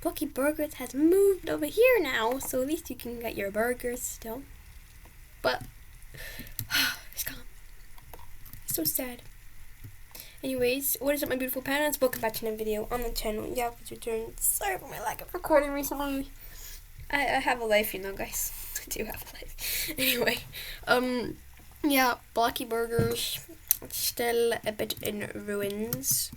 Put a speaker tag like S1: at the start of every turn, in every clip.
S1: Bloxburg has moved over here now, so at least you can get your burgers still. But it's gone. It's so sad. Anyways, what is up, my beautiful parents? Welcome back to another video on the channel. Yeah, it's returned. Sorry for my lack of recording recently. I have a life, you know, guys. I do have a life. Anyway, yeah, Bloxburg still a bit in ruins.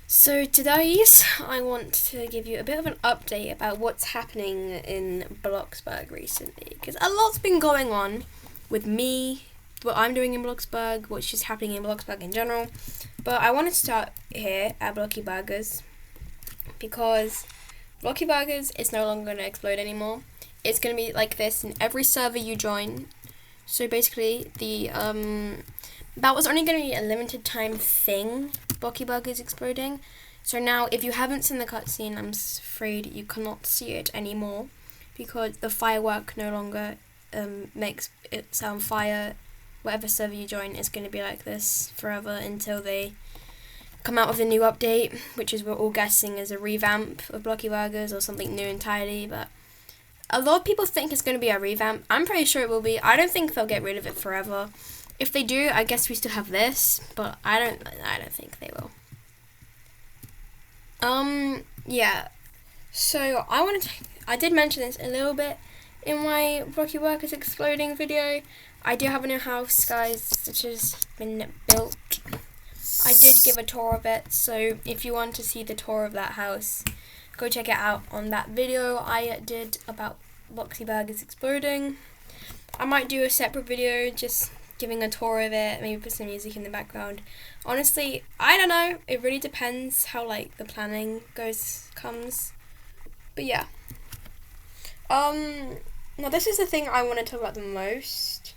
S1: So today's, I want to give you a bit of an update about what's happening in Bloxburg recently, because a lot's been going on with me, what I'm doing in Bloxburg, what's just happening in Bloxburg in general. But I want to start here at Bloxburgers, because Bloxburgers is no longer going to explode anymore. It's going to be like this in every server you join. So basically, that was only going to be a limited time thing, Bloxburgers exploding. So now, if you haven't seen the cutscene, I'm afraid you cannot see it anymore, because the firework no longer makes it sound fire. Whatever server you join is going to be like this forever until they come out with a new update, which is we're all guessing is a revamp of Bloxburgers or something new entirely. But a lot of people think it's going to be a revamp. I'm pretty sure it will be. I don't think they'll get rid of it forever. If they do, I guess we still have this, but I don't think they will. Yeah. So I did mention this a little bit in my Bloxburgers exploding video. I do have a new house, guys, which has been built. I did give a tour of it, so if you want to see the tour of that house, go check it out on that video I did about Bloxburgers exploding. I might do a separate video just giving a tour of it, maybe put some music in the background. Honestly, I don't know. It really depends how the planning comes. But yeah. Now this is the thing I want to talk about the most,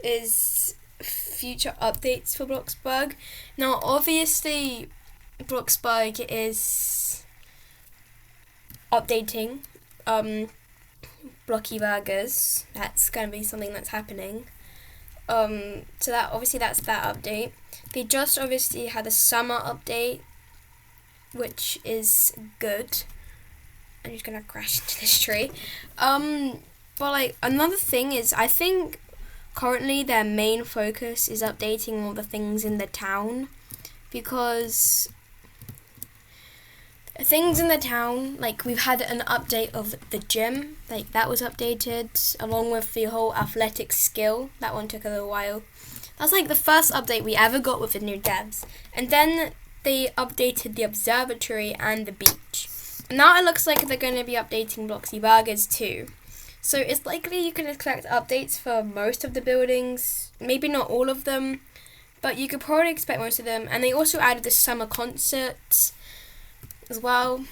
S1: is future updates for Bloxburg. Now obviously Bloxburg is updating Bloxburgers. That's going to be something that's happening. So that's that update. They just obviously had a summer update, which is good. I'm just gonna crash into this tree. But another thing is, I think currently their main focus is updating all the things in the town, because things in the town, we've had an update of the gym, that was updated, along with the whole athletic skill. That one took a little while. That's the first update we ever got with the new devs. And then they updated the observatory and the beach. And now it looks like they're going to be updating Bloxburgers too. So it's likely you can expect updates for most of the buildings, maybe not all of them, but you could probably expect most of them. And they also added the summer concert as well.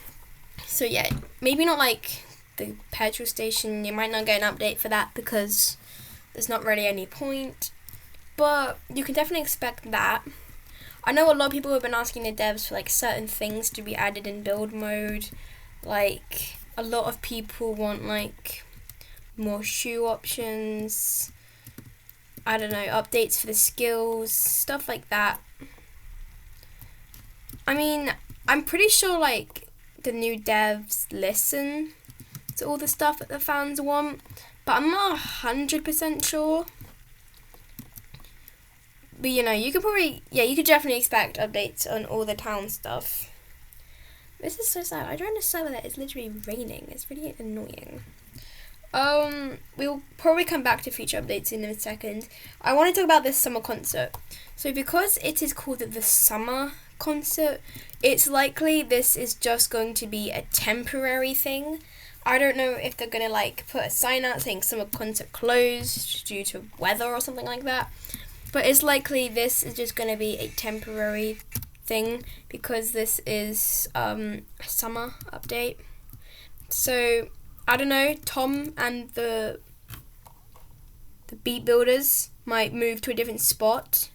S1: So yeah, maybe not the petrol station. You might not get an update for that because there's not really any point, but you can definitely expect that. I know a lot of people have been asking the devs for certain things to be added in build mode. A lot of people want more shoe options, I don't know, updates for the skills, stuff like that. I mean, I'm pretty sure the new devs listen to all the stuff that the fans want, but I'm not 100% sure. But you could definitely expect updates on all the town stuff. This is so sad. I joined a server that is literally raining. It's really annoying. We'll probably come back to future updates in a second. I want to talk about this summer concert. So because it is called the summer concert, it's likely this is just going to be a temporary thing. I don't know if they're going to put a sign out saying summer concert closed due to weather or something like that. But it's likely this is just going to be a temporary thing, because this is a summer update. So I don't know, Tom and the beat builders might move to a different spot.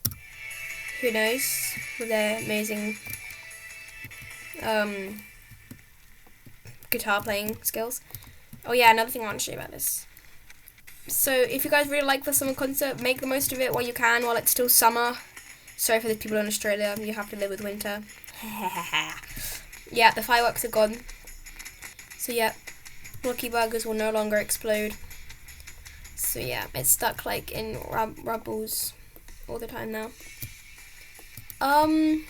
S1: Who knows, with their amazing guitar playing skills. Oh yeah, another thing I want to show you about this. So if you guys really like the summer concert, make the most of it while you can, while it's still summer. Sorry for the people in Australia, you have to live with winter. Yeah, the fireworks are gone. So yeah, Blocky Burgers will no longer explode. So yeah, it's stuck like in rubbles all the time now. Oh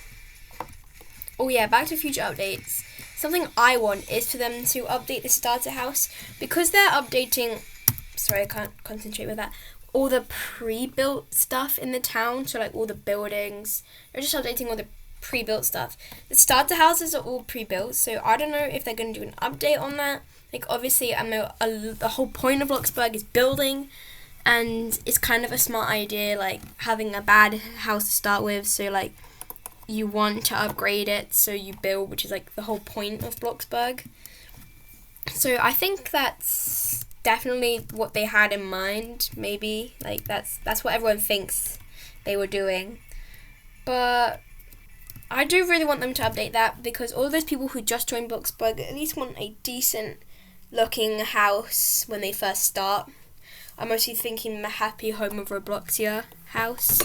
S1: yeah, back to future updates. Something I want is for them to update the starter house, because they're updating. Sorry, I can't concentrate with that. All the pre-built stuff in the town, so like all the buildings. They're just updating all the pre-built stuff. The starter houses are all pre-built, so I don't know if they're going to do an update on that. Like obviously, I know the whole point of Bloxburg is building, and it's kind of a smart idea, like having a bad house to start with. So like you want to upgrade it, so you build, which is like the whole point of Bloxburg. So I think that's definitely what they had in mind. Maybe like that's what everyone thinks they were doing, but I do really want them to update that, because all those people who just joined Bloxburg at least want a decent looking house when they first start. I'm mostly thinking the Happy Home of Robloxia house,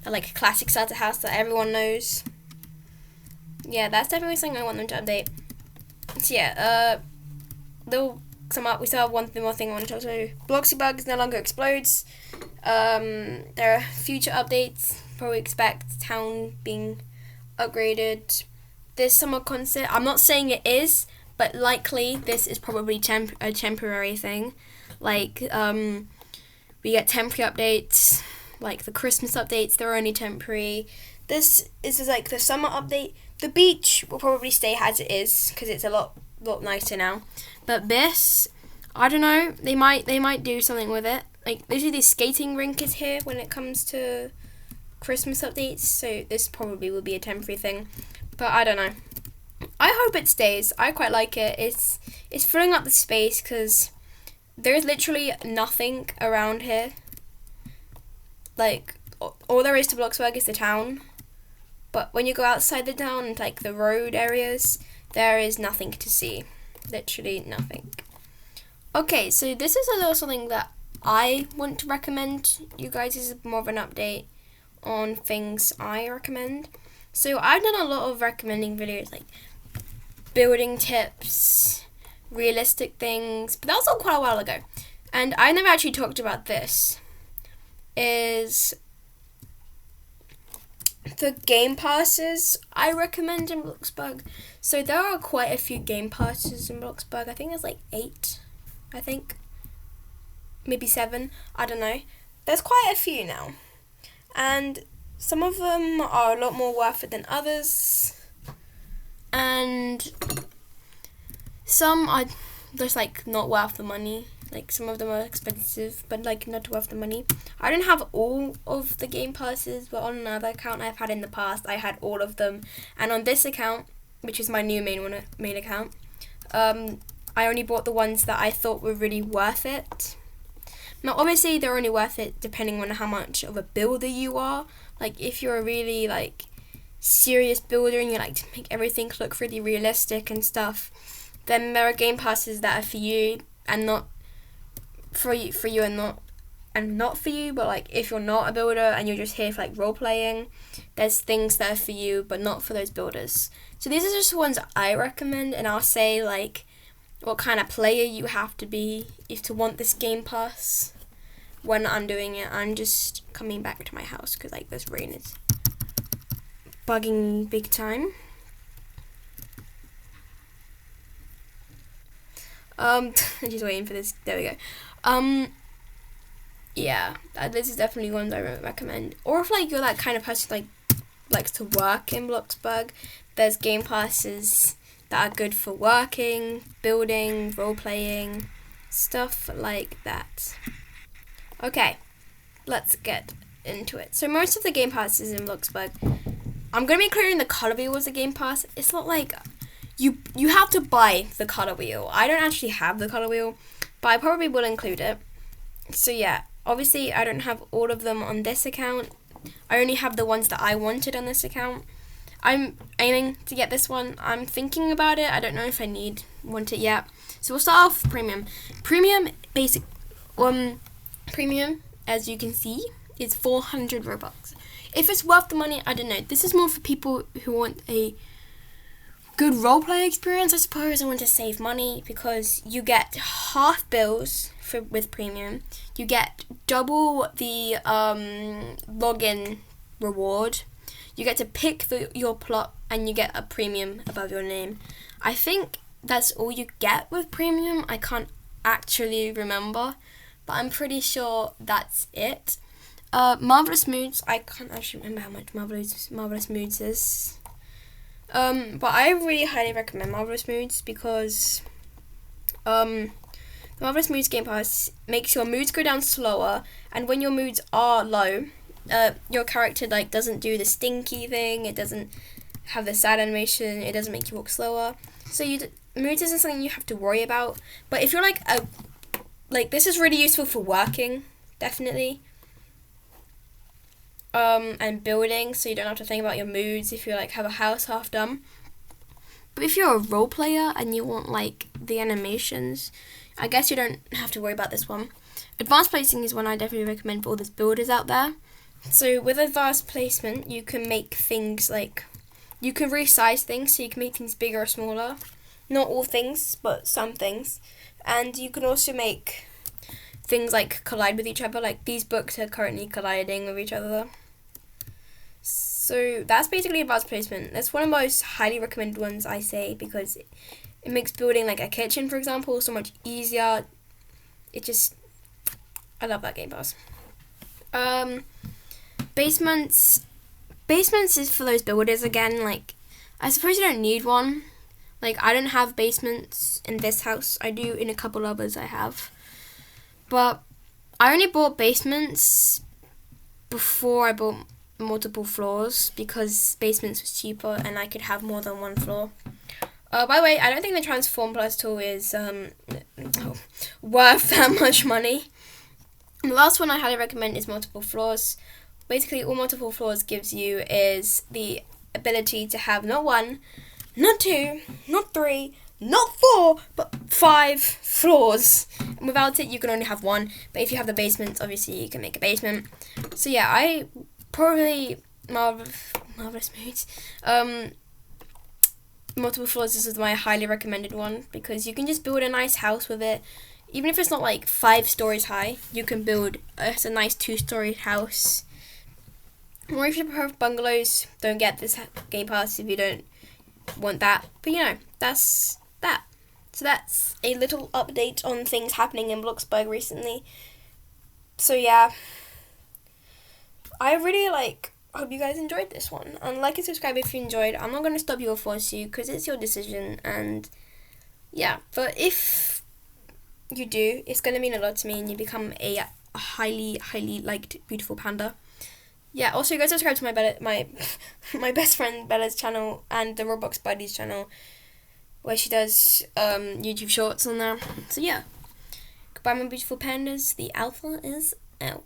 S1: like a classic starter house that everyone knows. Yeah, that's definitely something I want them to update. So yeah, they'll sum up. We still have one more thing I want to talk to. Bloxburg no longer explodes. There are future updates. Probably expect town being upgraded. This summer concert, I'm not saying it is, but likely this is probably a temporary thing. Like we get temporary updates, like the Christmas updates, they're only temporary. This is like the summer update. The beach will probably stay as it is, because it's a lot nicer now. But this, I don't know, they might do something with it. Like usually the skating rink is here when it comes to Christmas updates, so this probably will be a temporary thing, but I don't know. I hope it stays. I quite like it. It's filling up the space, because there's literally nothing around here. Like all there is to Bloxburg is the town, but when you go outside the town, like the road areas, there is nothing to see. Literally nothing. Okay, so this is a little something that I want to recommend you guys. This is more of an update on things I recommend. So I've done a lot of recommending videos, like building tips, realistic things, but that was all quite a while ago, and I never actually talked about this. Is the game passes I recommend in Bloxburg. So there are quite a few game passes in Bloxburg. I think there's like 8, I think maybe 7, I don't know. There's quite a few now, and some of them are a lot more worth it than others, and some are just like not worth the money. Like some of them are expensive, but like not worth the money. I don't have all of the game passes, but on another account I've had in the past, I had all of them, and on this account, which is my new main account, I only bought the ones that I thought were really worth it. Now obviously they're only worth it depending on how much of a builder you are. Like if you're a really like serious builder and you like to make everything look really realistic and stuff, then there are game passes that are for you and not for you and not for you. But like if you're not a builder and you're just here for like role playing, there's things that are for you but not for those builders. So these are just the ones I recommend, and I'll say like what kind of player you have to be if to want this game pass. When I'm doing it, I'm just coming back to my house because like this rain is bugging me big time. I'm just waiting for this. There we go. Yeah, this is definitely one that I recommend. Or if like you're that kind of person like likes to work in Bloxburg, there's game passes that are good for working, building, role playing, stuff like that. Okay, let's get into it. So most of the game passes in Bloxburg, I'm gonna be clearing the color wheel as a game pass. It's not like you have to buy the color wheel. I don't actually have the color wheel, but I probably will include it. So yeah, obviously I don't have all of them on this account. I only have the ones that I wanted on this account. I'm aiming to get this one. I'm thinking about it. I don't know if I want it yet. So we'll start off with premium. Premium, as you can see, is 400 Robux. If it's worth the money, I don't know. This is more for people who want a good roleplay experience, I suppose. I want to save money because you get half bills with premium. You get double the login reward. You get to pick your plot, and you get a premium above your name. I think that's all you get with premium. I can't actually remember, but I'm pretty sure that's it. Marvelous Moods. I can't actually remember how much Marvelous Moods is. But I really highly recommend Marvelous Moods because the Marvelous Moods Game Pass makes your moods go down slower, and when your moods are low, your character like doesn't do the stinky thing. It doesn't have the sad animation. It doesn't make you walk slower. So moods isn't something you have to worry about. But if you're like this is really useful for working, definitely. And building, so you don't have to think about your moods if you like have a house half done. But if you're a role player and you want like the animations, I guess you don't have to worry about this one. Advanced placing is one I definitely recommend for all those builders out there. So with advanced placement, you can make things like, you can resize things, so you can make things bigger or smaller. Not all things, but some things. And you can also make things like collide with each other, like these books are currently colliding with each other. So that's basically advanced placement. That's one of the most highly recommended ones, I say, because it makes building like a kitchen, for example, so much easier. I love that Game Pass. Basements is for those builders again. Like, I suppose you don't need one. Like, I don't have basements in this house. I do in a couple others I have. But I only bought basements before I bought multiple floors because basements was cheaper and I could have more than one floor. By the way, I don't think the Transform Plus tool is worth that much money. And the last one I highly recommend is multiple floors. Basically, all multiple floors gives you is the ability to have not one, not two, not three, not 4, but 5 floors. And without it, you can only have one. But if you have the basement, obviously you can make a basement. So yeah, I probably Marvelous Moods. Multiple floors is my highly recommended one because you can just build a nice house with it. Even if it's not like 5 stories high, you can build a nice 2-story house. Or if you prefer bungalows, don't get this Game Pass if you don't want that. But you know, that's that. So that's a little update on things happening in Bloxburg recently. So yeah, I really hope you guys enjoyed this one. And like and subscribe if you enjoyed. I'm not going to stop you or force you because it's your decision. And yeah, but if you do, it's going to mean a lot to me and you become a highly liked beautiful panda. Yeah, also you guys subscribe to my best friend Bella's channel and the Roblox Buddies channel where she does YouTube shorts on there. So yeah, goodbye my beautiful pandas. The alpha is out.